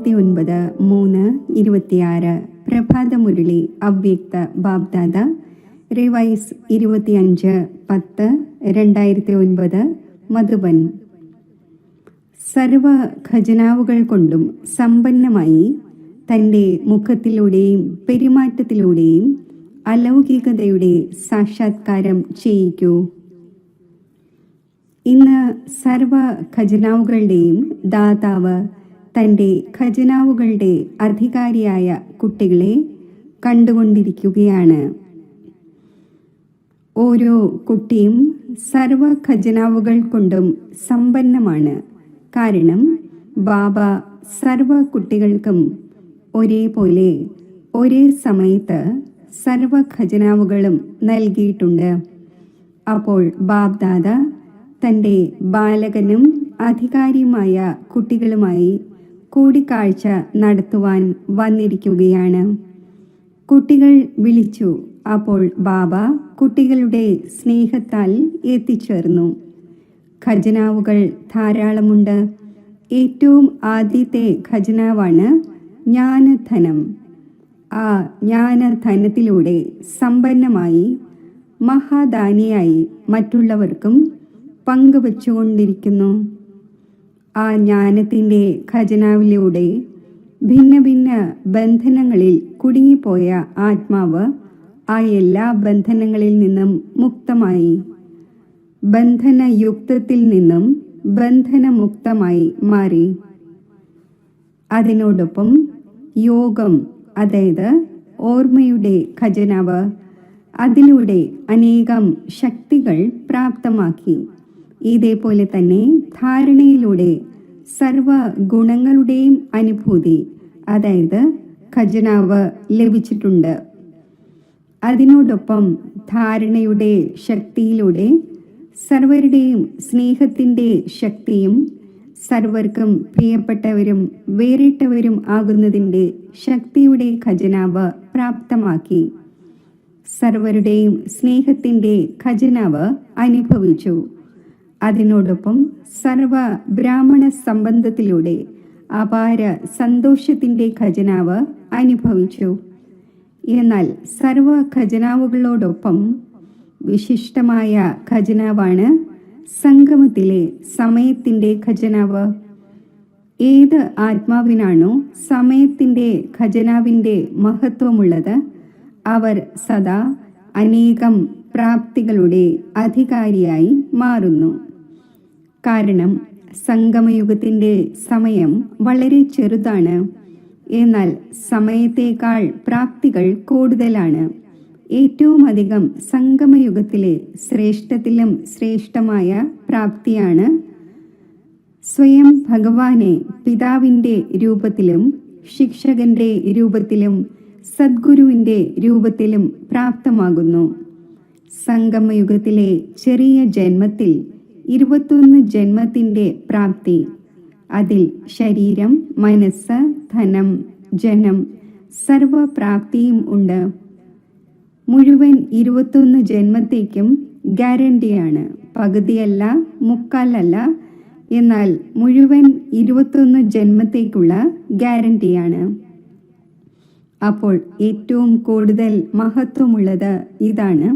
29/3/26 പ്രഭാതമുരളി അവ്യക്ത ബാബ്ദാദ റിവൈസ് 25/10/2009 മധുബൻ. സർവ ഖജനാവുകൾ കൊണ്ടും സമ്പന്നമായി തൻ്റെ മുഖത്തിലൂടെയും പെരുമാറ്റത്തിലൂടെയും അലൗകികതയുടെ സാക്ഷാത്കാരം ചെയ്യിക്കൂ. ഇന്ന് സർവ ഖജനാവുകളുടെയും ദാതാവ് തൻ്റെ ഖജനാവുകളുടെ അധികാരിയായ കുട്ടികളെ കണ്ടുകൊണ്ടിരിക്കുകയാണ്. ഓരോ കുട്ടിയും സർവ ഖജനാവുകൾ കൊണ്ടും സമ്പന്നമാണ്. കാരണം ബാബ സർവ കുട്ടികൾക്കും ഒരേപോലെ ഒരേ സമയത്ത് സർവ ഖജനാവുകളും നൽകിയിട്ടുണ്ട്. അപ്പോൾ ബാബ്ദാദ തൻ്റെ ബാലകനും അധികാരിയുമായ കുട്ടികളുമായി കൂടിക്കാഴ്ച നടത്തുവാൻ വന്നിരിക്കുകയാണ്. കുട്ടികൾ വിളിച്ചു. അപ്പോൾ ബാബ കുട്ടികളുടെ സ്നേഹത്താൽ എത്തിച്ചേർന്നു. ഖജനാവുകൾ ധാരാളമുണ്ട്. ഏറ്റവും ആദ്യത്തെ ഖജനാവാണ് ജ്ഞാനധനം. ആ ജ്ഞാനധനത്തിലൂടെ സമ്പന്നമായി മഹാദാനിയായി മറ്റുള്ളവർക്കും പങ്കുവച്ചുകൊണ്ടിരിക്കുന്നു. ആ ജ്ഞാനത്തിൻ്റെ ഖജനാവിലൂടെ ഭിന്ന ഭിന്ന ബന്ധനങ്ങളിൽ കുടുങ്ങിപ്പോയ ആത്മാവ് ആ എല്ലാ ബന്ധനങ്ങളിൽ നിന്നും മുക്തമായി ബന്ധനയുക്തത്തിൽ നിന്നും ബന്ധനമുക്തമായി മാറി. അതിനോടൊപ്പം യോഗം, അതായത് ഓർമ്മയുടെ ഖജനാവ്, അതിലൂടെ അനേകം ശക്തികൾ പ്രാപ്തമാക്കി. ഇതേപോലെ തന്നെ ധാരണയിലൂടെ സർവ ഗുണങ്ങളുടെയും അനുഭൂതി, അതായത് ഖജനാവ് ലഭിച്ചിട്ടുണ്ട്. അതിനോടൊപ്പം ധാരണയുടെ ശക്തിയിലൂടെ സർവരുടെയും സ്നേഹത്തിൻ്റെ ശക്തിയും സർവർക്കും പ്രിയപ്പെട്ടവരും വേറിട്ടവരും ആകുന്നതിൻ്റെ ശക്തിയുടെ ഖജനാവ് പ്രാപ്തമാക്കി. സർവരുടെയും സ്നേഹത്തിൻ്റെ ഖജനാവ് അനുഭവിച്ചു. അതിനോടൊപ്പം സർവ ബ്രാഹ്മണ സംബന്ധത്തിലൂടെ അപാര സന്തോഷത്തിൻ്റെ ഖജനാവ് അനുഭവിച്ചു. എന്നാൽ സർവ ഖജനാവുകളോടൊപ്പം വിശിഷ്ടമായ ഖജനാവാണ് സംഗമത്തിലെ സമയത്തിൻ്റെ ഖജനാവ്. ഏത് ആത്മാവിനാണോ സമയത്തിൻ്റെ ഖജനാവിൻ്റെ മഹത്വമുള്ളത്, അവർ സദാ അനേകം പ്രാപ്തികളുടെ അധികാരിയായി മാറുന്നു. കാരണം സംഗമയുഗത്തിൻ്റെ സമയം വളരെ ചെറുതാണ്. എന്നാൽ സമയത്തേക്കാൾ പ്രാപ്തികൾ കൂടുതലാണ്. ഏറ്റവും അധികം സംഗമയുഗത്തിലെ ശ്രേഷ്ഠത്തിലും ശ്രേഷ്ഠമായ പ്രാപ്തിയാണ് സ്വയം ഭഗവാനെ പിതാവിൻ്റെ രൂപത്തിലും ശിക്ഷകന്റെ രൂപത്തിലും സദ്ഗുരുവിൻ്റെ രൂപത്തിലും പ്രാപ്തമാകുന്നു. സംഗമയുഗത്തിലെ ചെറിയ ജന്മത്തിൽ 21 ജന്മത്തിൻ്റെ പ്രാപ്തി. അതിൽ ശരീരം, മനസ്സ്, ധനം, ജനം, സർവപ്രാപ്തിയും ഉണ്ട്. മുഴുവൻ 21 ജന്മത്തേക്കും ഗ്യാരണ്ടിയാണ്. പകുതിയല്ല, മുക്കാലല്ല, എന്നാൽ മുഴുവൻ 21 ജന്മത്തേക്കുള്ള ഗ്യാരണ്ടിയാണ്. അപ്പോൾ ഏറ്റവും കൂടുതൽ മഹത്വമുള്ളത് ഇതാണ്: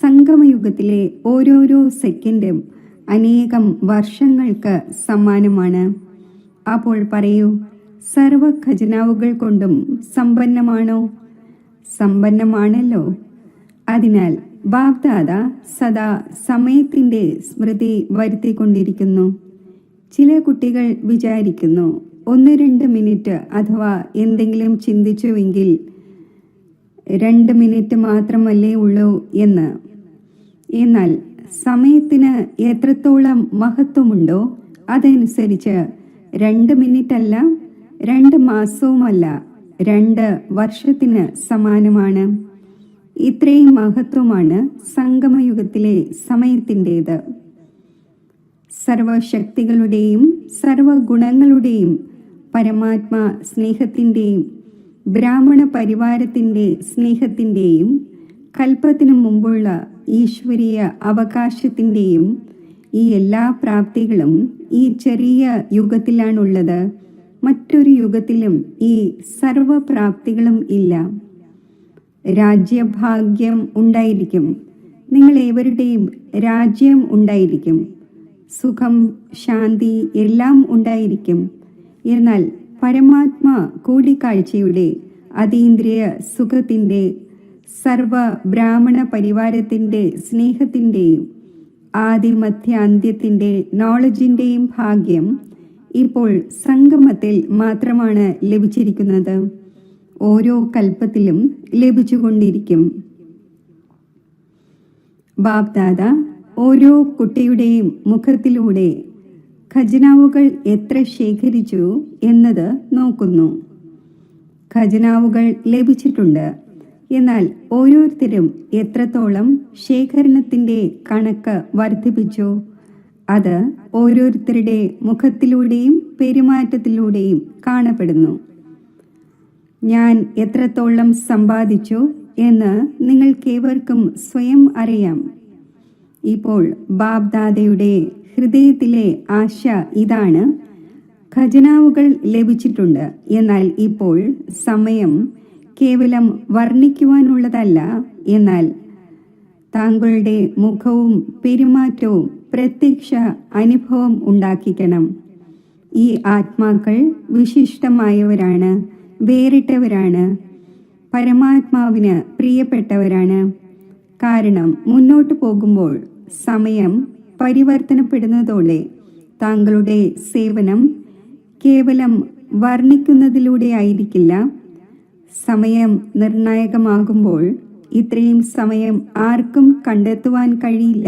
സംഗമയുഗത്തിലെ ഓരോരോ സെക്കൻഡും അനേകം വർഷങ്ങൾക്ക് സമാനമാണ്. അപ്പോൾ പറയൂ, സർവ ഖജനാവുകൾ കൊണ്ടും സമ്പന്നമാണോ? സമ്പന്നമാണല്ലോ. അതിനാൽ ബാബ്ദാദ സദാ സമയത്തിൻ്റെ സ്മൃതി വരുത്തിക്കൊണ്ടിരിക്കുന്നു. ചില കുട്ടികൾ വിചാരിക്കുന്നു 1-2 മിനിറ്റ് അഥവാ എന്തെങ്കിലും ചിന്തിച്ചുവെങ്കിൽ 2 മിനിറ്റ് മാത്രമല്ലേ ഉള്ളൂ എന്ന്. എന്നാൽ സമയത്തിന് എത്രത്തോളം മഹത്വമുണ്ടോ അതനുസരിച്ച് 2 മിനിറ്റല്ല, 2 മാസവുമല്ല, 2 വർഷത്തിന് സമാനമാണ്. ഇത്രയും മഹത്വമാണ് സംഗമയുഗത്തിലെ സമയത്തിൻ്റേത്. സർവശക്തികളുടെയും സർവഗുണങ്ങളുടെയും പരമാത്മാ സ്നേഹത്തിൻ്റെയും ബ്രാഹ്മണ പരിവാരത്തിൻ്റെ സ്നേഹത്തിൻ്റെയും കൽപ്പത്തിനു മുമ്പുള്ള ഈശ്വരീയ അവകാശത്തിൻ്റെയും ഈ എല്ലാ പ്രാപ്തികളും ഈ ചെറിയ യുഗത്തിലാണുള്ളത്. മറ്റൊരു യുഗത്തിലും ഈ സർവപ്രാപ്തികളും ഇല്ല. രാജ്യഭാഗ്യം ഉണ്ടായിരിക്കും, നിങ്ങൾ ഏവരുടെയും രാജ്യം ഉണ്ടായിരിക്കും, സുഖം, ശാന്തി എല്ലാം ഉണ്ടായിരിക്കും. എന്നാൽ പരമാത്മാ കൂടിക്കാഴ്ചയുടെ അതീന്ദ്രിയ സുഖത്തിൻ്റെ, സർവ ബ്രാഹ്മണ പരിവാരത്തിൻ്റെ സ്നേഹത്തിൻ്റെയും ആദിമധ്യാന്ത്യത്തിൻ്റെ നോളജിൻ്റെയും ഭാഗ്യം ഇപ്പോൾ സംഗമത്തിൽ മാത്രമാണ് ലഭിച്ചിരിക്കുന്നത്. ഓരോ കൽപ്പത്തിലും ലഭിച്ചുകൊണ്ടിരിക്കും. ബാപ്ദാദ ഓരോ കുട്ടിയുടെയും മുഖത്തിലൂടെ ഖജനാവുകൾ എത്ര ശേഖരിച്ചു എന്നത് നോക്കുന്നു. ഖജനാവുകൾ ലഭിച്ചിട്ടുണ്ട്, എന്നാൽ ഓരോരുത്തരും എത്രത്തോളം ശേഖരണത്തിൻ്റെ കണക്ക് വർദ്ധിപ്പിച്ചു, അത് ഓരോരുത്തരുടെ മുഖത്തിലൂടെയും പെരുമാറ്റത്തിലൂടെയും കാണപ്പെടുന്നു. ഞാൻ എത്രത്തോളം സമ്പാദിച്ചു എന്ന് നിങ്ങൾക്കേവർക്കും സ്വയം അറിയാം. ഇപ്പോൾ ബാപ്ദാദയുടെ ഹൃദയത്തിലെ ആശ ഇതാണ്: ഖജനാവുകൾ ലഭിച്ചിട്ടുണ്ട്, എന്നാൽ ഇപ്പോൾ സമയം കേവലം വർണ്ണിക്കുവാനുള്ളതല്ല, എന്നാൽ താങ്കളുടെ മുഖവും പെരുമാറ്റവും പ്രത്യക്ഷ അനുഭവം ഉണ്ടാക്കിക്കണം. ഈ ആത്മാക്കൾ വിശിഷ്ടമായവരാണ്, വേറിട്ടവരാണ്, പരമാത്മാവിന് പ്രിയപ്പെട്ടവരാണ്. കാരണം മുന്നോട്ട് പോകുമ്പോൾ സമയം പരിവർത്തനപ്പെടുന്നതോടെ താങ്കളുടെ സേവനം കേവലം വർണ്ണിക്കുന്നതിലൂടെ ആയിരിക്കില്ല. സമയം നിർണായകമാകുമ്പോൾ ഇത്രയും സമയം ആർക്കും കണ്ടെത്തുവാൻ കഴിയില്ല.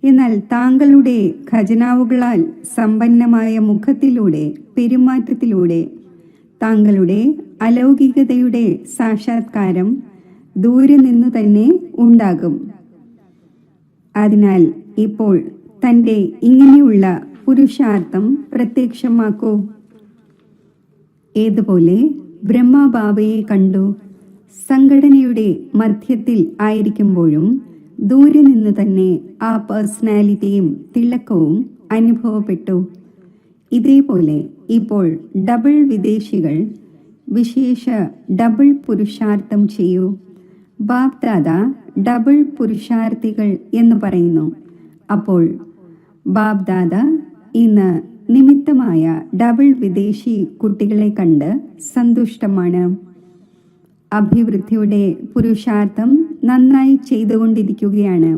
എന്നാൽ താങ്കളുടെ ഖജനാവുകളാൽ സമ്പന്നമായ മുഖത്തിലൂടെ, പെരുമാറ്റത്തിലൂടെ താങ്കളുടെ അലൗകികതയുടെ സാക്ഷാത്കാരം ദൂരെ നിന്നു തന്നെ ഉണ്ടാകും. അതിനാൽ ഇപ്പോൾ തൻ്റെ ഇങ്ങനെയുള്ള പുരുഷാർത്ഥം പ്രത്യക്ഷമാക്കൂ. ഏതുപോലെ ബ്രഹ്മബാബയെ കണ്ടു. സംഘടനയുടെ മധ്യത്തിൽ ആയിരിക്കുമ്പോഴും ദൂരെ നിന്ന് തന്നെ ആ പേഴ്സണാലിറ്റിയും തിളക്കവും അനുഭവപ്പെട്ടു. ഇതേപോലെ ഇപ്പോൾ ഡബിൾ വിദേശികൾ വിശേഷ ഡബിൾ പുരുഷാർത്ഥം ചെയ്യൂ. ബാപ്ദാദ ഡബിൾ പുരുഷാർത്ഥികൾ എന്ന് പറയുന്നു. അപ്പോൾ ബാപ്ദാദ ഇന്ന് നിമിത്തമായ ഡബിൾ വിദേശി കുട്ടികളെ കണ്ട് സന്തുഷ്ടമാണ്. അഭിവൃദ്ധിയുടെ പുരുഷാർത്ഥം നന്നായി ചെയ്തുകൊണ്ടിരിക്കുകയാണ്.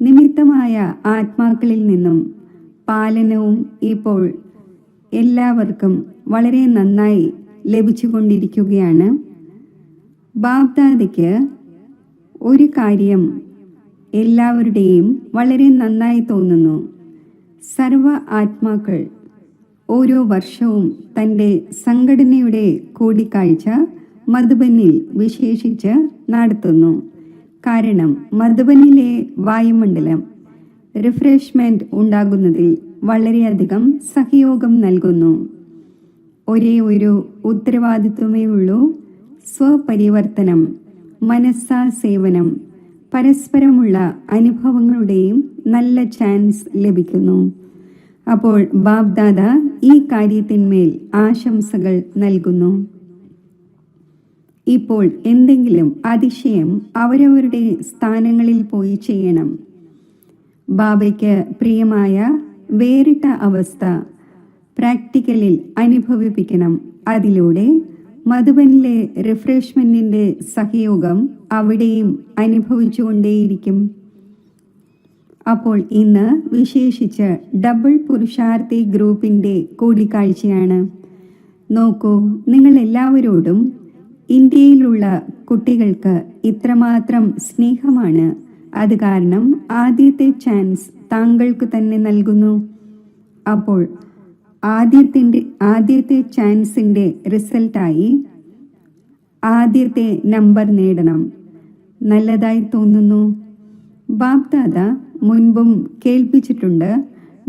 നിമിത്തമായ ആത്മാക്കളിൽ നിന്നും പാലനവും ഇപ്പോൾ എല്ലാവർക്കും വളരെ നന്നായി ലഭിച്ചുകൊണ്ടിരിക്കുകയാണ്. ബാപ്ദാദയ്ക്ക് ഒരു കാര്യം എല്ലാവരുടെയും വളരെ നന്നായി തോന്നുന്നു. സർവ ആത്മാക്കൾ ഓരോ വർഷവും തൻ്റെ സംഘടനയുടെ കൂടിക്കാഴ്ച മധുബനിൽ വിശേഷിച്ച് നടത്തുന്നു. കാരണം മധുബനിലെ വായുമണ്ഡലം റിഫ്രഷ്മെൻറ്റ് ഉണ്ടാകുന്നതിൽ വളരെയധികം സഹയോഗം നൽകുന്നു. ഒരേ ഒരു ഉത്തരവാദിത്വമേ ഉള്ളൂ: സ്വപരിവർത്തനം, മനസ്സാ സേവനം. പരസ്പരമുള്ള അനുഭവങ്ങളുടെയും നല്ല ചാൻസ് ലഭിക്കുന്നു. അപ്പോൾ ബാപ്ദാദ ഈ കാര്യത്തിന്മേൽ ആശംസകൾ നൽകുന്നു. ഇപ്പോൾ എന്തെങ്കിലും അതിശയം അവരവരുടെ സ്ഥാനങ്ങളിൽ പോയി ചെയ്യണം. ബാബയ്ക്ക് പ്രിയമായ വേറിട്ട അവസ്ഥ പ്രാക്ടിക്കലിൽ അനുഭവിപ്പിക്കണം. അതിലൂടെ മധുബനിലെ റിഫ്രഷ്മെൻറ്റിൻ്റെ സഹയോഗം അവിടെയും അനുഭവിച്ചുകൊണ്ടേയിരിക്കും. അപ്പോൾ ഇന്ന് വിശേഷിച്ച് ഡബിൾ പുരുഷാർത്ഥി ഗ്രൂപ്പിൻ്റെ കൂടിക്കാഴ്ചയാണ്. നോക്കൂ, നിങ്ങൾ എല്ലാവരോടും ഇന്ത്യയിലുള്ള കുട്ടികൾക്ക് ഇത്രമാത്രം സ്നേഹമാണ്. അത് കാരണം ആദ്യത്തെ താങ്കൾക്ക് തന്നെ നൽകുന്നു. അപ്പോൾ ആദ്യത്തെ ചാൻസിൻ്റെ റിസൾട്ടായി ആദ്യത്തെ നമ്പർ നേടണം. നല്ലതായി തോന്നുന്നു. ബാപ്ദാദ മുൻപും കേൾപ്പിച്ചിട്ടുണ്ട്.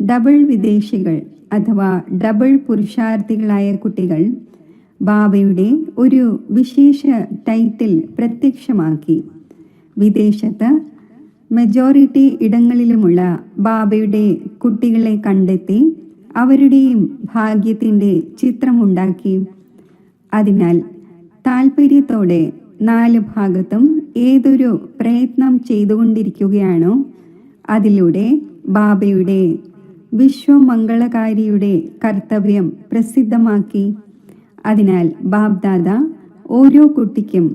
ഡബിൾ വിദേശികൾ അഥവാ ഡബിൾ പുരുഷാർത്ഥികളായ കുട്ടികൾ ബാബയുടെ ഒരു വിശേഷ ടൈറ്റിൽ പ്രത്യക്ഷമാക്കി. വിദേശത്ത് മെജോറിറ്റി ഇടങ്ങളിലുമുള്ള ബാബയുടെ കുട്ടികളെ കണ്ടെത്തി അവരുടെയും ഭാഗ്യത്തിൻ്റെ ചിത്രമുണ്ടാക്കി. അതിനാൽ താൽപ്പര്യത്തോടെ 4 ഭാഗത്തും ഏതൊരു പ്രയത്നം ചെയ്തുകൊണ്ടിരിക്കുകയാണോ അതിലൂടെ ബാബയുടെ വിശ്വമംഗളകാരിയുടെ കർത്തവ്യം പ്രസിദ്ധമാക്കി. അതിനാൽ ബാബ്ദാദ ഓരോ കുട്ടിക്കും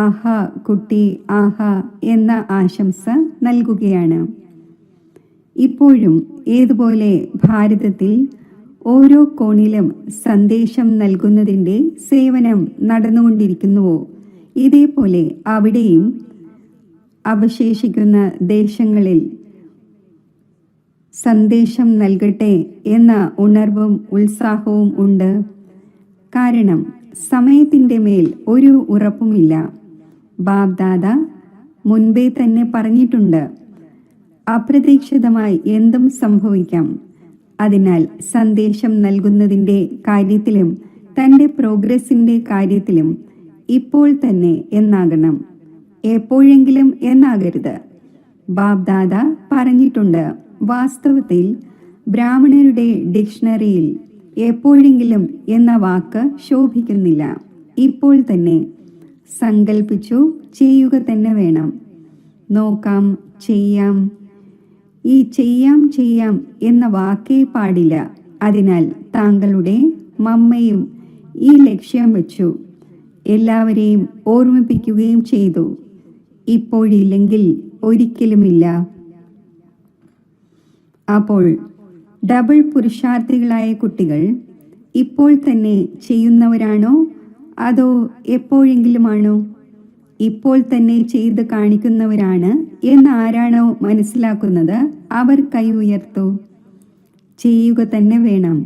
ആഹാ കുട്ടി ആഹാ എന്ന ആശംസ നൽകുകയാണ്. ഇപ്പോഴും ഏതുപോലെ ഭാരതത്തിൽ ഓരോ കോണിലും സന്ദേശം നൽകുന്നതിൻ്റെ സേവനം നടന്നുകൊണ്ടിരിക്കുന്നുവോ ഇതേപോലെ അവിടെയും അവശേഷിക്കുന്ന ദേശങ്ങളിൽ സന്ദേശം നൽകട്ടെ എന്ന ഉണർവും ഉത്സാഹവും ഉണ്ട്. കാരണം സമയത്തിൻ്റെ മേൽ ഒരു ഉറപ്പുമില്ല. ബാബ്ദാദ മുൻപേ തന്നെ പറഞ്ഞിട്ടുണ്ട്, അപ്രതീക്ഷിതമായി എന്തും സംഭവിക്കാം. അതിനാൽ സന്ദേശം നൽകുന്നതിൻ്റെ കാര്യത്തിലും തൻ്റെ പ്രോഗ്രസിൻ്റെ കാര്യത്തിലും ഇപ്പോൾ തന്നെ എന്നാകണം, എപ്പോഴെങ്കിലും എന്നാകരുത്. ബാബ്ദാദ പറഞ്ഞിട്ടുണ്ട്, വാസ്തവത്തിൽ ബ്രാഹ്മണരുടെ ഡിക്ഷണറിയിൽ എപ്പോഴെങ്കിലും എന്ന വാക്ക് ശോഭിക്കുന്നില്ല. ഇപ്പോൾ തന്നെ സങ്കൽപ്പിച്ചു ചെയ്യുക തന്നെ വേണം. നോക്കാം, ചെയ്യാം. ഈ ചെയ്യാം എന്ന വാക്കേ പാടില്ല. അതിനാൽ താങ്കളുടെ മമ്മയും ഈ ലക്ഷ്യം വെച്ചു, എല്ലാവരെയും ഓർമ്മിപ്പിക്കുകയും ചെയ്തു. ഇപ്പോഴില്ലെങ്കിൽ ഒരിക്കലുമില്ല. അപ്പോൾ ഡബിൾ പുരുഷാർത്ഥികളായ കുട്ടികൾ ഇപ്പോൾ തന്നെ ചെയ്യുന്നവരാണോ അതോ എപ്പോഴെങ്കിലുമാണോ? ഇപ്പോൾ തന്നെ ചെയ്ത് കാണിക്കുന്നവരാണ് എന്ന് ആരാണോ മനസ്സിലാക്കുന്നത് അവർ കൈ ഉയർത്തു. ചെയ്യുക തന്നെ വേണം,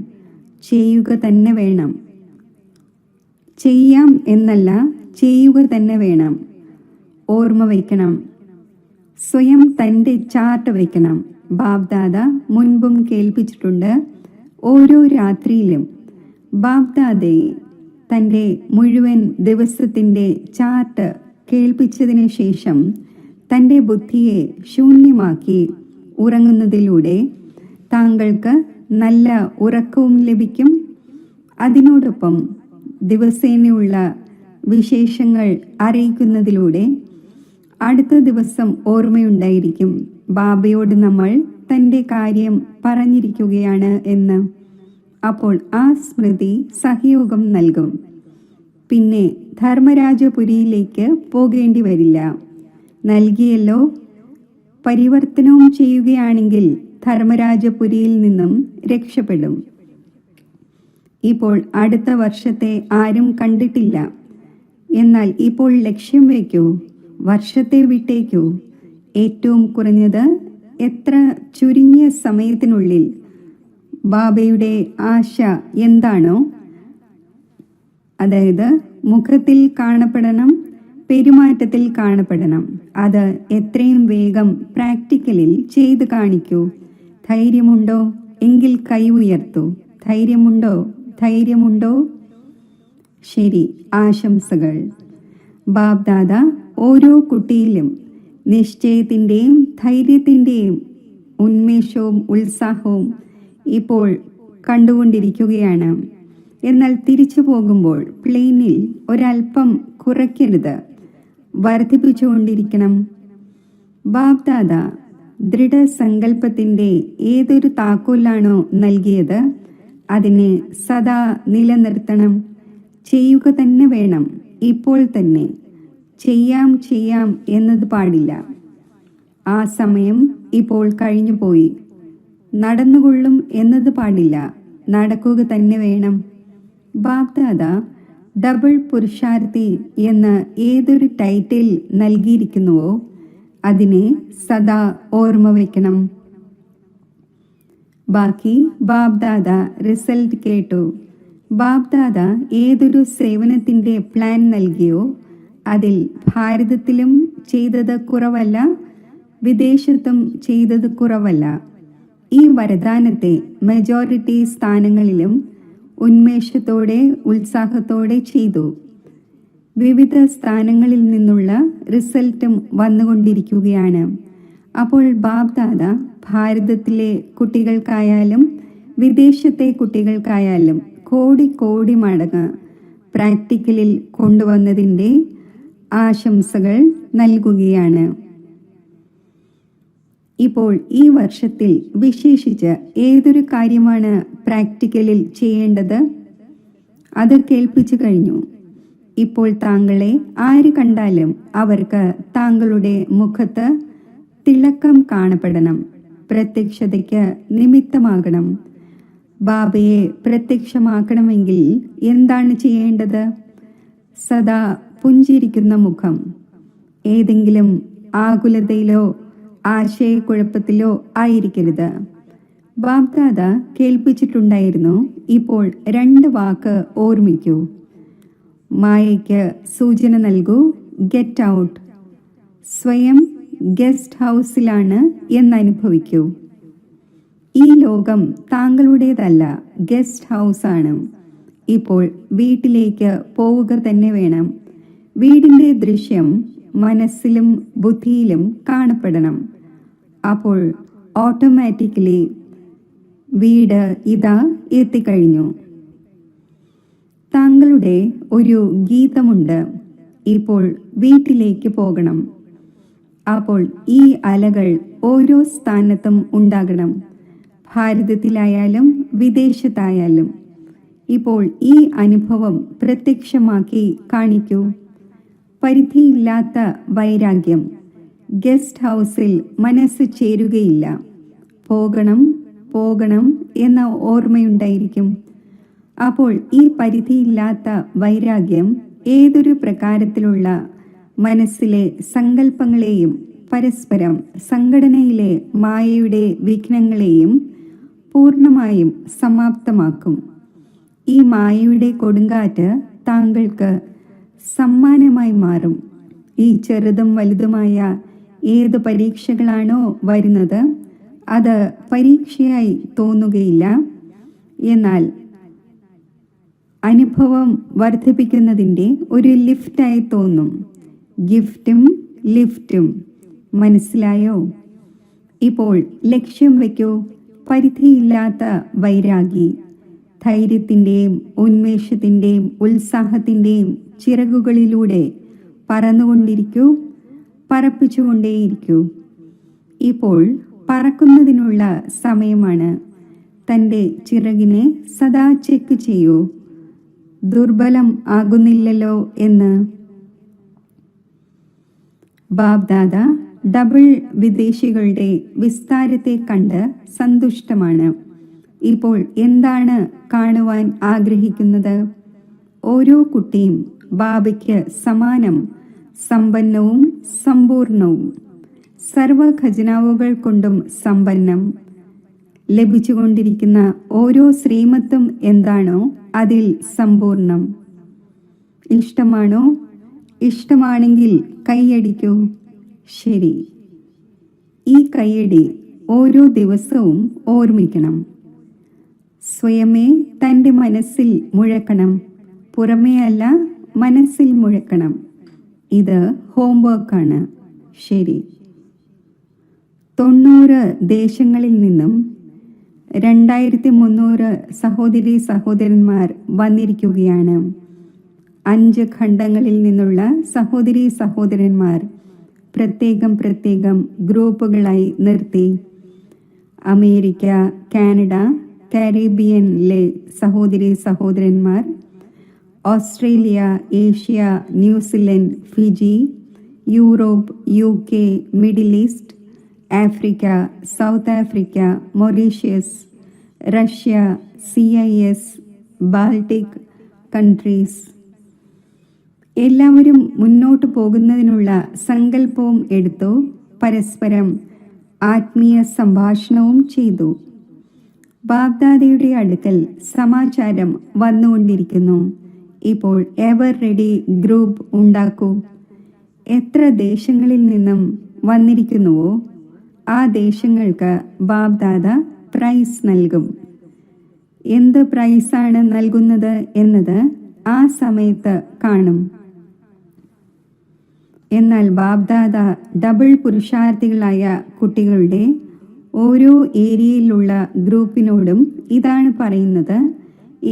ചെയ്യുക തന്നെ വേണം. ചെയ്യാം എന്നല്ല, ചെയ്യുക തന്നെ വേണം. ഓർമ്മ വയ്ക്കണം, സ്വയം തൻ്റെ ചാർട്ട് വയ്ക്കണം. ബാബ്ദാദ മുൻപും കേൾപ്പിച്ചിട്ടുണ്ട്, ഓരോ രാത്രിയിലും ബാബ്ദാദയെ തൻ്റെ മുഴുവൻ ദിവസത്തിൻ്റെ ചാർട്ട് കേൾപ്പിച്ചതിന് ശേഷം തൻ്റെ ബുദ്ധിയെ ശൂന്യമാക്കി ഉറങ്ങുന്നതിലൂടെ താങ്കൾക്ക് നല്ല ഉറക്കവും ലഭിക്കും. അതിനോടൊപ്പം ദിവസേനയുള്ള വിശേഷങ്ങൾ അറിയിക്കുന്നതിലൂടെ അടുത്ത ദിവസം ഓർമ്മയുണ്ടായിരിക്കും ബാബയോട് നമ്മൾ തൻ്റെ കാര്യം പറഞ്ഞിരിക്കുകയാണ് എന്ന്. അപ്പോൾ ആ സ്മൃതി സഹയോഗം നൽകും. പിന്നെ ധർമ്മരാജപുരിയിലേക്ക് പോകേണ്ടി വരില്ല. നൽകിയല്ലോ. പരിവർത്തനവും ചെയ്യുകയാണെങ്കിൽ ധർമ്മരാജപുരിയിൽ നിന്നും രക്ഷപ്പെടും. ഇപ്പോൾ അടുത്ത വർഷത്തെ ആരും കണ്ടിട്ടില്ല. എന്നാൽ ഇപ്പോൾ ലക്ഷ്യം വയ്ക്കൂ, വർഷത്തെ വിട്ടേക്കൂ. ഏറ്റവും കുറഞ്ഞത് എത്ര ചുരുങ്ങിയ സമയത്തിനുള്ളിൽ ബാബയുടെ ആശ എന്താണോ, അതായത് മുഖത്തിൽ കാണപ്പെടണം, പെരുമാറ്റത്തിൽ കാണപ്പെടണം. അത് എത്രയും വേഗം പ്രാക്ടിക്കലിൽ ചെയ്ത് കാണിക്കൂ. ധൈര്യമുണ്ടോ എങ്കിൽ കൈ ഉയർത്തൂ. ധൈര്യമുണ്ടോ? ധൈര്യമുണ്ടോ? ശരി, ആശംസകൾ. ബാബ്ദാദ ഓരോ കുട്ടിയിലും നിശ്ചയത്തിൻ്റെയും ധൈര്യത്തിൻ്റെയും ഉന്മേഷവും ഉത്സാഹവും ഇപ്പോൾ കണ്ടുകൊണ്ടിരിക്കുകയാണ്. എന്നാൽ തിരിച്ചു പോകുമ്പോൾ പ്ലെയിനിൽ ഒരൽപ്പം കുറയ്ക്കരുത്, വർദ്ധിപ്പിച്ചുകൊണ്ടിരിക്കണം. ബാബ്ദാദ ദൃഢസങ്കല്പത്തിൻ്റെ ഏതൊരു താക്കോലാണോ നൽകിയത് അതിനെ സദാ നിലനിർത്തണം. ചെയ്യുക തന്നെ വേണം. ഇപ്പോൾ തന്നെ ചെയ്യാം എന്നത് പാടില്ല. ആ സമയം ഇപ്പോൾ കഴിഞ്ഞുപോയി. നടന്നുകൊള്ളും എന്നത് പാടില്ല. നടക്കുക തന്നെ വേണം. ബാബ്ദാദ ഡബിൾ പുരുഷാർത്ഥി എന്ന ഏതൊരു ടൈറ്റിൽ നൽകിയിരിക്കുന്നുവോ അതിനെ സദാ ഓർമ്മ വയ്ക്കണം. ബാക്കി ബാബ്ദാദ റിസൾട്ട് കേട്ടു. ബാബ്ദാദ ഏതൊരു സേവനത്തിൻ്റെ പ്ലാൻ നൽകിയോ അതിൽ ഭാരതത്തിലും ചെയ്തത് കുറവല്ല, വിദേശത്തും ചെയ്തത് കുറവല്ല. ഈ വരദാനത്തെ മെജോറിറ്റി സ്ഥാനങ്ങളിലും ഉന്മേഷത്തോടെ ഉത്സാഹത്തോടെ ചെയ്തു. വിവിധ സ്ഥാനങ്ങളിൽ നിന്നുള്ള റിസൾട്ടും വന്നുകൊണ്ടിരിക്കുകയാണ്. അപ്പോൾ ബാബ്ദാദ ഭാരതത്തിലെ കുട്ടികൾക്കായാലും വിദേശത്തെ കുട്ടികൾക്കായാലും കോടി മടങ്ങ് പ്രാക്ടിക്കലിൽ കൊണ്ടുവന്നതിൻ്റെ ആശംസകൾ നൽകുകയാണ്. ഇപ്പോൾ ഈ വർഷത്തിൽ വിശേഷിച്ച് ഏതൊരു കാര്യമാണ് പ്രാക്ടിക്കലിൽ ചെയ്യേണ്ടത്? അത് കേൾപ്പിച്ചു കഴിഞ്ഞു. ഇപ്പോൾ താങ്കളെ ആര് കണ്ടാലും അവർക്ക് താങ്കളുടെ മുഖത്ത് തിളക്കം കാണപ്പെടണം, പ്രത്യക്ഷതയ്ക്ക് നിമിത്തമാകണം. ബാബയെ പ്രത്യക്ഷമാക്കണമെങ്കിൽ എന്താണ് ചെയ്യേണ്ടത്? സദാ പുഞ്ചിരിക്കുന്ന മുഖം, ഏതെങ്കിലും ആകുലതയിലോ ആശയക്കുഴപ്പത്തിലോ ആയിരിക്കരുത്. ബാബ്ദാദ കേൾപ്പിച്ചിട്ടുണ്ടായിരുന്നു. ഇപ്പോൾ 2 വാക്ക് ഓർമ്മിക്കൂ. മായയ്ക്ക് സൂചന നൽകൂ. Get out. സ്വയം ഗസ്റ്റ് ഹൗസിലാണ് എന്നനുഭവിക്കൂ. ഈ ലോകം താങ്കളുടേതല്ല, ഗസ്റ്റ് ഹൗസാണ്. ഇപ്പോൾ വീട്ടിലേക്ക് പോവുക തന്നെ വേണം. വീടിൻ്റെ ദൃശ്യം മനസ്സിലും ബുദ്ധിയിലും കാണപ്പെടണം. അപ്പോൾ ഓട്ടോമാറ്റിക്കലി വീട് ഇതാ എത്തിക്കഴിഞ്ഞു. താങ്കളുടെ ഒരു ഗീതമുണ്ട്. ഇപ്പോൾ വീട്ടിലേക്ക് പോകണം. അപ്പോൾ ഈ അലകൾ ഓരോ സ്ഥാനത്തും ഉണ്ടാകണം, ഭാരതത്തിലായാലും വിദേശത്തായാലും. ഇപ്പോൾ ഈ അനുഭവം പ്രത്യക്ഷമാക്കി കാണിക്കൂ. പരിധിയില്ലാത്ത വൈരാഗ്യം. ഗസ്റ്റ് ഹൗസിൽ മനസ്സ് ചേരുകയില്ല. പോകണം എന്ന ഓർമ്മയുണ്ടായിരിക്കും. അപ്പോൾ ഈ പരിധിയില്ലാത്ത വൈരാഗ്യം ഏതൊരു പ്രകാരത്തിലുള്ള മനസ്സിലെ സങ്കല്പങ്ങളെയും പരസ്പരം സംഘടനയിലെ മായയുടെ വിഘ്നങ്ങളെയും പൂർണ്ണമായും സമാപ്തമാക്കും. ഈ മായയുടെ കൊടുങ്കാറ്റ് താങ്കൾക്ക് സമ്മാനമായി മാറും. ഈ ചെറുതും വലുതുമായ ഏത് പരീക്ഷകളാണോ വരുന്നത് അത് പരീക്ഷയായി തോന്നുകയില്ല, എന്നാൽ അനുഭവം വർദ്ധിപ്പിക്കുന്നതിൻ്റെ ഒരു ലിഫ്റ്റായി തോന്നും. ഗിഫ്റ്റും ലിഫ്റ്റും. മനസ്സിലായോ? ഇപ്പോൾ ലക്ഷ്യം വയ്ക്കൂ. പരിധിയില്ലാത്ത വൈരാഗി. ധൈര്യത്തിൻ്റെയും ഉന്മേഷത്തിൻ്റെയും ഉത്സാഹത്തിൻ്റെയും ചിറകുകളിലൂടെ പറന്നുകൊണ്ടിരിക്കൂ, പറപ്പിച്ചുകൊണ്ടേയിരിക്കൂ. ഇപ്പോൾ പറക്കുന്നതിനുള്ള സമയമാണ്. തൻ്റെ ചിറകിനെ സദാ ചെക്ക് ചെയ്യൂ. ദുർബലം ആകുന്നില്ലല്ലോ എന്ന്. ബാബ്ദാദ ഡബിൾ വിദേശികളുടെ വിസ്താരത്തെ കണ്ട് സന്തുഷ്ടമാണ്. ഇപ്പോൾ എന്താണ് കാണുവാൻ ആഗ്രഹിക്കുന്നത്? ഓരോ കുട്ടിയും ബാബയ്ക്ക് സമാനം സമ്പന്നവും സമ്പൂർണവും, സർവ ഖജനാവുകൾ കൊണ്ടും സമ്പന്നം. ലഭിച്ചുകൊണ്ടിരിക്കുന്ന ഓരോ ശ്രീമത്തും എന്താണോ അതിൽ സമ്പൂർണം. ഇഷ്ടമാണോ? ഇഷ്ടമാണെങ്കിൽ കൈയടിക്കൂ. ശരി. ഈ കൈയടി ഓരോ ദിവസവും ഓർമ്മിക്കണം. സ്വയമേ തൻ്റെ മനസ്സിൽ മുഴക്കണം, പുറമേ അല്ല, മനസ്സിൽ മുഴക്കണം. ഇത് ഹോംവർക്കാണ്. ശരി. 90 ദേശങ്ങളിൽ നിന്നും 2300 സഹോദരീ സഹോദരന്മാർ വന്നിരിക്കുകയാണ്. 5 ഖണ്ഡങ്ങളിൽ നിന്നുള്ള സഹോദരീ സഹോദരന്മാർ പ്രത്യേകം ഗ്രൂപ്പുകളായി നിർത്തി. അമേരിക്ക, കാനഡ, കാരിബിയനിലെ സഹോദരീ സഹോദരന്മാർ, Australia, Asia, New Zealand, Fiji, Europe, UK, middle east, Africa, south Africa, Mauritius, Russia, CIS, Baltic countries. എല്ലാവരും മുന്നോട്ട് പോകുന്നതിനുള്ള സങ്കല്പവും എടുത്തു. പരസ്പരം ആത്മീയ സംഭാഷണവും ചെയ്തു. ബാബ്ദാദയുടെ അടുക്കൽ സമാചാരം വന്നുകൊണ്ടിരിക്കുന്നു. ഇപ്പോൾ എവർ റെഡി ഗ്രൂപ്പ് ഉണ്ടാക്കൂ. എത്ര ദേശങ്ങളിൽ നിന്നും വന്നിരിക്കുന്നുവോ ആ ദേശങ്ങൾക്ക് ബാബ്ദാദ പ്രൈസ് നൽകും. എന്ത് പ്രൈസാണ് നൽകുന്നത് എന്നത് ആ സമയത്ത് കാണും. എന്നാൽ ബാബ്ദാദ ഡബിൾ പുരുഷാർത്ഥികളായ കുട്ടികളുടെ ഓരോ ഏരിയയിലുള്ള ഗ്രൂപ്പിനോടും ഇതാണ് പറയുന്നത്.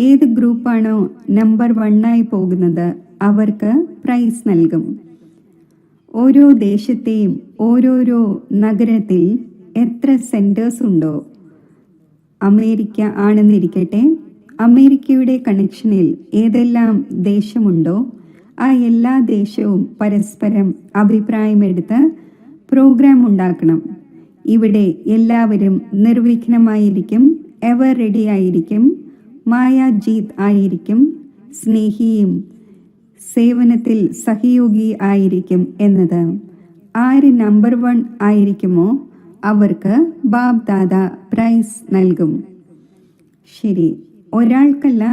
ഏത് ഗ്രൂപ്പാണോ നമ്പർ 1 പോകുന്നത് അവർക്ക് പ്രൈസ് നൽകും. ഓരോ ദേശത്തെയും ഓരോരോ നഗരത്തിൽ എത്ര സെൻറ്റേഴ്സ് ഉണ്ടോ, അമേരിക്ക ആണെന്നിരിക്കട്ടെ, അമേരിക്കയുടെ കണക്ഷനിൽ ഏതെല്ലാം ദേശമുണ്ടോ ആ എല്ലാ ദേശവും പരസ്പരം അഭിപ്രായമെടുത്ത് പ്രോഗ്രാം ഉണ്ടാക്കണം. ഇവിടെ എല്ലാവരും നിർവിഘ്നമായിരിക്കും, എവർ റെഡി ആയിരിക്കും, മായാജീത് ആയിരിക്കും, സ്നേഹിയും സേവനത്തിൽ സഹയോഗി ആയിരിക്കും എന്നത്. ആര് നമ്പർ 1 ആയിരിക്കുമോ അവർക്ക് ബാബ് ദാദ പ്രൈസ് നൽകും. ശരി, ഒരാൾക്കല്ല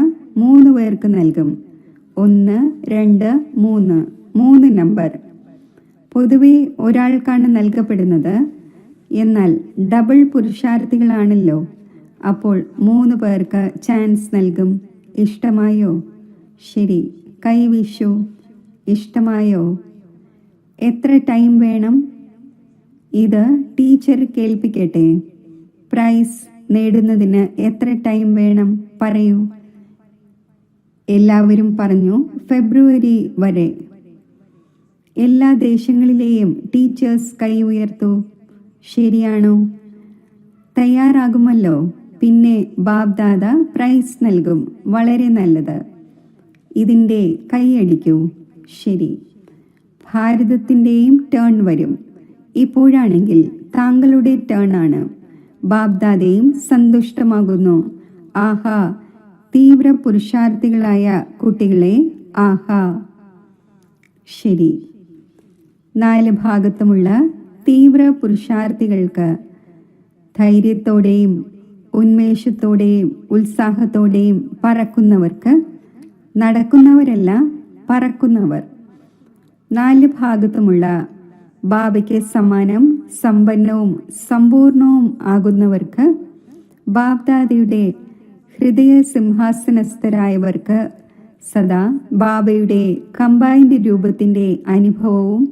3 പേർക്ക് നൽകും. 1, 2, 3 നമ്പർ. പൊതുവെ ഒരാൾക്കാണ് നൽകപ്പെടുന്നത്. എന്നാൽ ഡബിൾ പുരുഷാർത്ഥികളാണല്ലോ, അപ്പോൾ 3 പേർക്ക് ചാൻസ് നൽകും. ഇഷ്ടമായോ? ശരി, കൈവീശു. ഇഷ്ടമായോ? എത്ര ടൈം വേണം? ഇത് ടീച്ചർ കേൾപ്പിക്കട്ടെ. പ്രൈസ് നേടുന്നതിന് എത്ര ടൈം വേണം പറയൂ. എല്ലാവരും പറഞ്ഞു ഫെബ്രുവരി വരെ. എല്ലാ ദേശങ്ങളിലെയും ടീച്ചേഴ്സ് കൈ ഉയർത്തു. ശരിയാണോ? തയ്യാറാകുമല്ലോ. പിന്നെ ബാബ് ദാദ പ്രൈസ് നൽകും. വളരെ നല്ലത്. ഇതിൻ്റെ കൈയടിക്കൂ. ശരി, ഭാരതത്തിൻ്റെയും ടേൺ വരും. ഇപ്പോഴാണെങ്കിൽ താങ്കളുടെ ടേൺ ആണ്. ബാബ് ദാദയും സന്തുഷ്ടമാകുന്നു. ആഹാ, തീവ്ര പുരുഷാർത്ഥികളായ കുട്ടികളെ, ആഹാ. ശരി, 4 ഭാഗത്തുമുള്ള തീവ്ര പുരുഷാർത്ഥികൾക്ക് ധൈര്യത്തോടെയും ഉന്മേഷത്തോടെയും ഉത്സാഹത്തോടെയും പറക്കുന്നവർക്ക്, നടക്കുന്നവരല്ല പറക്കുന്നവർ, 4 ഭാഗത്തുമുള്ള ബാബയ്ക്ക് സമ്മാനം സമ്പന്നവും സമ്പൂർണവും ആകുന്നവർക്ക്, ബാബ്ദാദയുടെ ഹൃദയ സിംഹാസനസ്ഥരായവർക്ക്, സദാ ബാബയുടെ കമ്പൈൻഡ് രൂപത്തിൻ്റെ അനുഭവവും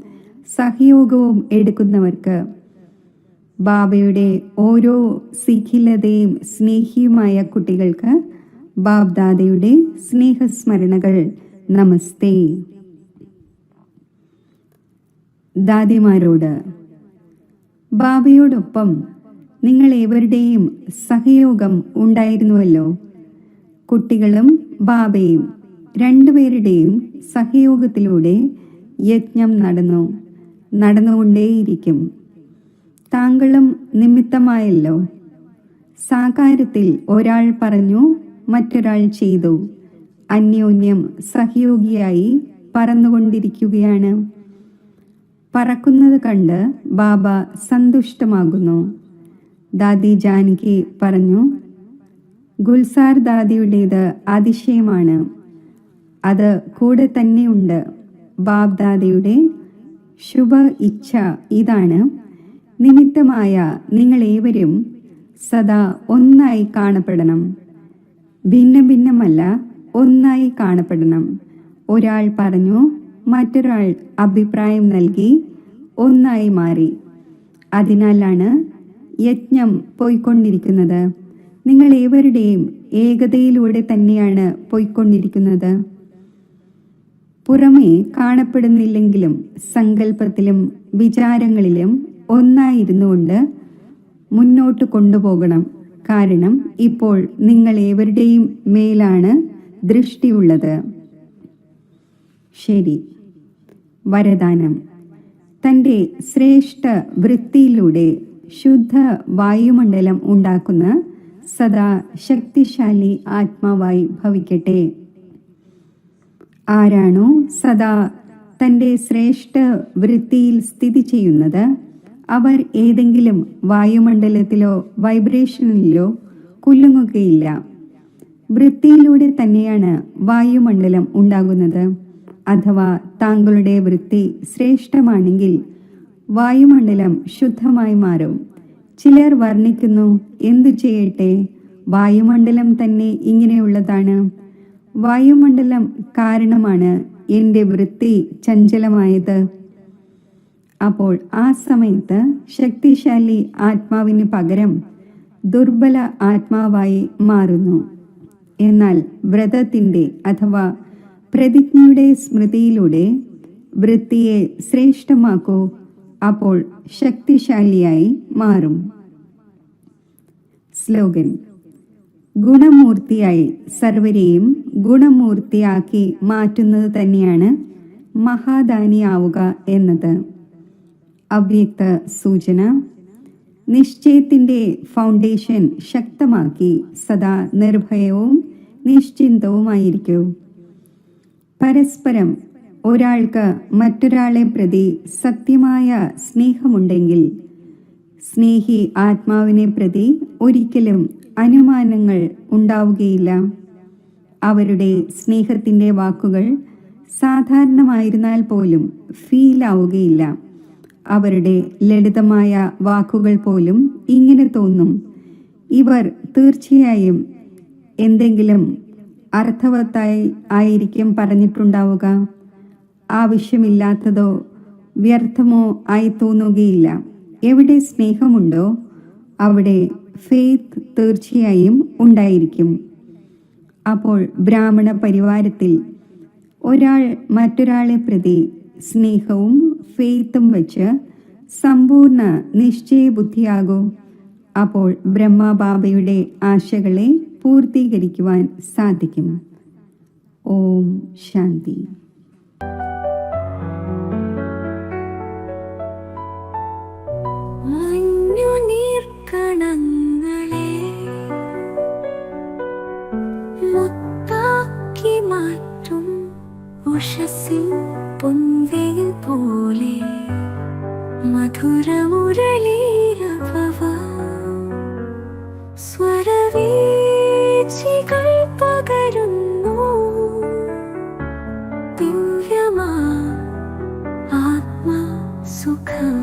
സഹയോഗവും എടുക്കുന്നവർക്ക്, ബാബയുടെ ഓരോ സിഖിലതയും സ്നേഹിയുമായ കുട്ടികൾക്ക് ബാബ്ദാദയുടെ സ്നേഹസ്മരണകൾ. നമസ്തേ. ദാദിമാരോട്, ബാബയോടൊപ്പം നിങ്ങൾ ഏവരുടെയും സഹയോഗം ഉണ്ടായിരുന്നുവല്ലോ. കുട്ടികളും ബാബയും 2 പേരുടെയും സഹയോഗത്തിലൂടെ യജ്ഞം നടന്നുകൊണ്ടേയിരിക്കും. താങ്കളും നിമിത്തമായല്ലോ. സാകാരത്തിൽ ഒരാൾ പറഞ്ഞു, മറ്റൊരാൾ ചെയ്തു. അന്യോന്യം സഹയോഗിയായി പറന്നുകൊണ്ടിരിക്കുകയാണ്. പറക്കുന്നത് കണ്ട് ബാബ സന്തുഷ്ടമാകുന്നു. ദാദി ജാനകി പറഞ്ഞു, ഗുൽസാർ ദാദിയുടേത് അതിശയമാണ്. അത് കൂടെ തന്നെയുണ്ട്. ബാബ് ദാദയുടെ ശുഭ ഇച്ഛ ഇതാണ്. നിമിത്തമായ നിങ്ങളേവരും സദാ ഒന്നായി കാണപ്പെടണം. ഭിന്ന ഭിന്നമല്ല, ഒന്നായി കാണപ്പെടണം. ഒരാൾ പറഞ്ഞു, മറ്റൊരാൾ അഭിപ്രായം നൽകി, ഒന്നായി മാറി. അതിനാലാണ് യജ്ഞം പോയിക്കൊണ്ടിരിക്കുന്നത്. നിങ്ങൾ ഏവരുടെയും ഏകതയിലൂടെ തന്നെയാണ് പോയിക്കൊണ്ടിരിക്കുന്നത്. പുറമേ കാണപ്പെടുന്നില്ലെങ്കിലും സങ്കല്പത്തിലും വിചാരങ്ങളിലും ഒന്നായിരുന്നുകൊണ്ട് മുന്നോട്ട് കൊണ്ടുപോകണം. കാരണം ഇപ്പോൾ നിങ്ങൾ ഏവരുടെയും മേലാണ് ദൃഷ്ടിയുള്ളത്. ശരി, വരദാനം. തൻ്റെ ശ്രേഷ്ഠ വൃത്തിയിലൂടെ ശുദ്ധ വായുമണ്ഡലം ഉണ്ടാക്കുന്ന സദാ ശക്തിശാലി ആത്മാവായി ഭവിക്കട്ടെ. ആരാണോ സദാ തൻ്റെ ശ്രേഷ്ഠ വൃത്തിയിൽ സ്ഥിതി ചെയ്യുന്നത്, അവർ ഏതെങ്കിലും വായുമണ്ഡലത്തിലോ വൈബ്രേഷനിലോ കുലുങ്ങുകയില്ല. വൃത്തിയിലൂടെ തന്നെയാണ് വായുമണ്ഡലം ഉണ്ടാകുന്നത്. അഥവാ താങ്കളുടെ വൃത്തി ശ്രേഷ്ഠമാണെങ്കിൽ വായുമണ്ഡലം ശുദ്ധമായി മാറും. ചിലർ വർണ്ണിക്കുന്നു, എന്തു ചെയ്യട്ടെ, വായുമണ്ഡലം തന്നെ ഇങ്ങനെയുള്ളതാണ്. വായുമണ്ഡലം കാരണമാണ് എൻ്റെ വൃത്തി ചഞ്ചലമായത്. അപ്പോൾ ആ സമയത്ത് ശക്തിശാലി ആത്മാവിന് പകരം ദുർബല ആത്മാവായി മാറുന്നു. എന്നാൽ വ്രതത്തിൻ്റെ അഥവാ പ്രതിജ്ഞയുടെ സ്മൃതിയിലൂടെ വൃത്തിയെ ശ്രേഷ്ഠമാക്കൂ, അപ്പോൾ ശക്തിശാലിയായി മാറും. സ്ലോഗൻ: ഗുണമൂർത്തിയായി സർവരെയും ഗുണമൂർത്തിയാക്കി മാറ്റുന്നത് തന്നെയാണ് മഹാദാനിയാവുക എന്നത്. അവ്യക്ത സൂചന: നിശ്ചയത്തിൻ്റെ ഫൗണ്ടേഷൻ ശക്തമാക്കി സദാ നിർഭയവും നിശ്ചിന്തവുമായിരിക്കൂ. പരസ്പരം ഒരാൾക്ക് മറ്റൊരാളെ പ്രതി സത്യമായ സ്നേഹമുണ്ടെങ്കിൽ സ്നേഹി ആത്മാവിനെ പ്രതി ഒരിക്കലും അനുമാനങ്ങൾ ഉണ്ടാവുകയില്ല. അവരുടെ സ്നേഹത്തിൻ്റെ വാക്കുകൾ സാധാരണമായിരുന്നാൽ പോലും ഫീലാവുകയില്ല. അവരുടെ ലളിതമായ വാക്കുകൾ പോലും ഇങ്ങനെ തോന്നും: ഇവർ തീർച്ചയായും എന്തെങ്കിലും അർത്ഥവത്തായി ആയിരിക്കും പറഞ്ഞിട്ടുണ്ടാവുക. ആവശ്യമില്ലാത്തതോ വ്യർത്ഥമോ ആയി തോന്നുകയില്ല. എവിടെ സ്നേഹമുണ്ടോ അവിടെ ഫെയ്ത്ത് തീർച്ചയായും ഉണ്ടായിരിക്കും. അപ്പോൾ ബ്രാഹ്മണ പരിവാരത്തിൽ ഒരാൾ മറ്റൊരാളെ പ്രതി സ്നേഹവും ഫെയ്ത്തും വെച്ച് സമ്പൂർണ്ണ നിശ്ചയബുദ്ധിയാകൂ. അപ്പോൾ ബ്രഹ്മബാബയുടെ ആശകളെ പൂർത്തീകരിക്കുവാൻ സാധിക്കും. ഓം ശാന്തി. കണങ്ങളെ മുത്താക്കി മാറ്റും ഉഷസ്സിൻ പൊൻവെയിൽ പോലെ മധുരമുരളീരവ സ്വരവീചികൾ പകരുന്നു. ദിവ്യമാ ആത്മസുഖം.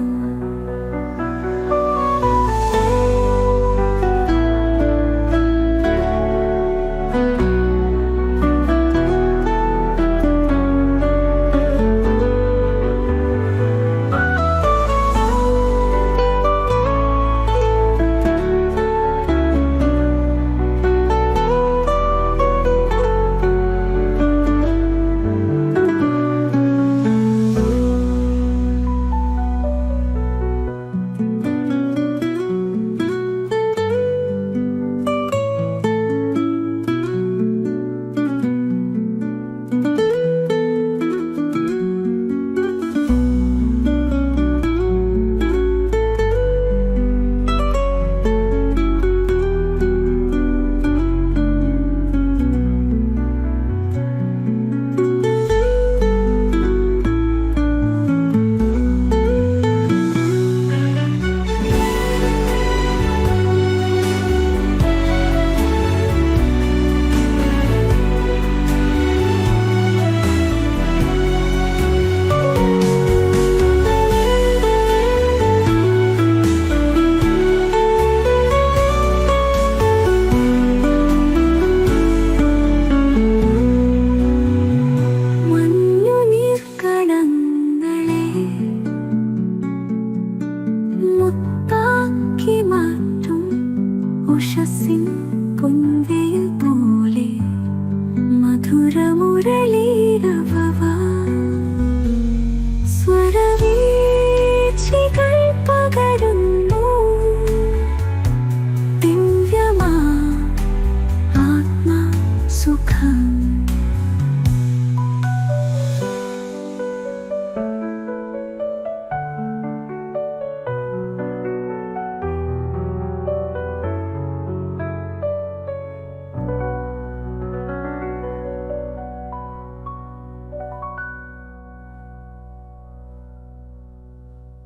സുഖം.